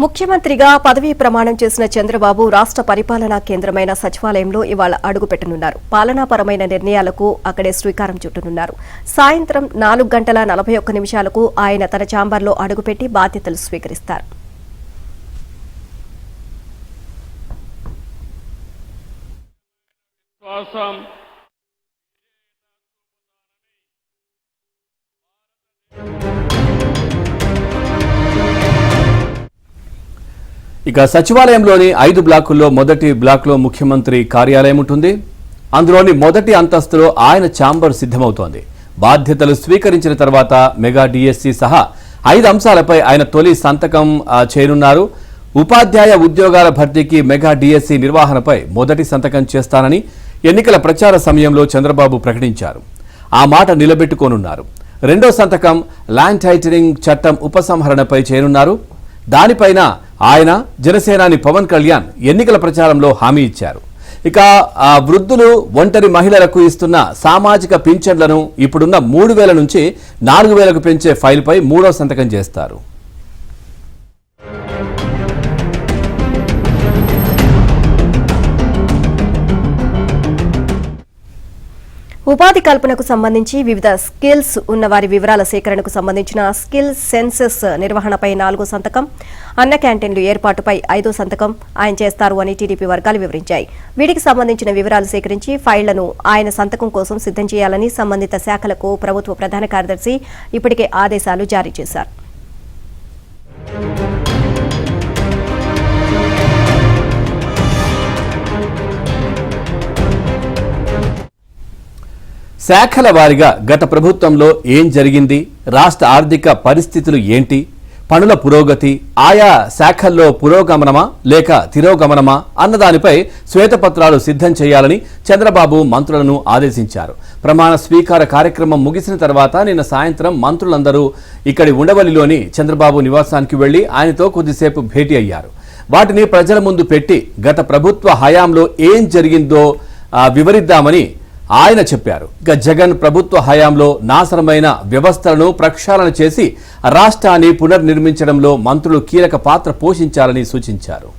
ముఖ్యమంత్రిగా పదవీ ప్రమాణం చేసిన చంద్రబాబు రాష్ట్ర పరిపాలనా కేంద్రమైన సచివాలయంలో ఇవాళ అడుగుపెట్టనున్నారు. పాలనాపరమైన నిర్ణయాలకు అక్కడే శ్రీకారం చుట్టనున్నారు. సాయంత్రం 4:41 ఆయన తన ఛాంబర్లో అడుగుపెట్టి బాధ్యతలు స్వీకరిస్తారు. ఇక సచివాలయంలోని 5 బ్లాకుల్లో మొదటి బ్లాక్లో ముఖ్యమంత్రి కార్యాలయం ఉంటుంది. అందులోని మొదటి అంతస్తులో ఆయన ఛాంబర్ సిద్ధమవుతోంది. బాధ్యతలు స్వీకరించిన తర్వాత మెగా డిఎస్సి సహా 5 అంశాలపై ఆయన తొలి సంతకం చేయనున్నారు. ఉపాధ్యాయ ఉద్యోగాల భర్తీకి మెగా డిఎస్సి నిర్వహణపై మొదటి సంతకం చేస్తానని ఎన్నికల ప్రచార సమయంలో చంద్రబాబు ప్రకటించారు. ఆ మాట నిలబెట్టుకోనున్నారు. రెండో సంతకం ల్యాండ్ టైటిలింగ్ చట్టం ఉపసంహరణపై చేయనున్నారు. దానిపైన ఆయన జనసేనాని పవన్ కళ్యాణ్ ఎన్నికల ప్రచారంలో హామీ ఇచ్చారు. ఇక వృద్ధులు ఒంటరి మహిళలకు ఇస్తున్న సామాజిక పింఛన్లను ఇప్పుడున్న 3,000 నుంచి 4,000కు పెంచే ఫైల్పై మూడో సంతకం చేస్తారు. ఉపాధి కల్పనకు సంబంధించి వివిధ స్కిల్స్ ఉన్న వారి వివరాల సేకరణకు సంబంధించిన స్కిల్ సెన్సస్ నిర్వహణపై 4వ సంతకం, అన్న క్యాంటీన్లు ఏర్పాటుపై 5వ సంతకం ఆయన చేస్తారు అని టీడీపీ వర్గాలు వివరించాయి. వీటికి సంబంధించిన వివరాలు సేకరించి ఫైళ్లను ఆయన సంతకం కోసం సిద్ధం చేయాలని సంబంధిత శాఖలకు ప్రభుత్వ ప్రధాన కార్యదర్శి ఇప్పటికే ఆదేశాలు జారీ చేశారు. శాఖల వారీగా గత ప్రభుత్వంలో ఏం జరిగింది, రాష్ట్ర ఆర్థిక పరిస్థితులు ఏంటి, పనుల పురోగతి, ఆయా శాఖల్లో పురోగమనమా లేక తిరోగమనమా అన్నదానిపై శ్వేతపత్రాలు సిద్ధం చేయాలని చంద్రబాబు మంత్రులను ఆదేశించారు. ప్రమాణ స్వీకార కార్యక్రమం ముగిసిన తర్వాత నిన్న సాయంత్రం మంత్రులందరూ ఇక్కడి ఉండవల్లిలోని చంద్రబాబు నివాసానికి వెళ్లి ఆయనతో కొద్దిసేపు భేటీ అయ్యారు. వాటిని ప్రజల ముందు పెట్టి గత ప్రభుత్వ హయాంలో ఏం జరిగిందో వివరిద్దామని ఆయన చెప్పారు. ఇక జగన్ ప్రభుత్వ హయాంలో నాశనమైన వ్యవస్థలను ప్రక్షాళన చేసి రాష్ట్రాన్ని పునర్నిర్మించడంలో మంత్రులు కీలక పాత్ర పోషించాలని సూచించారు.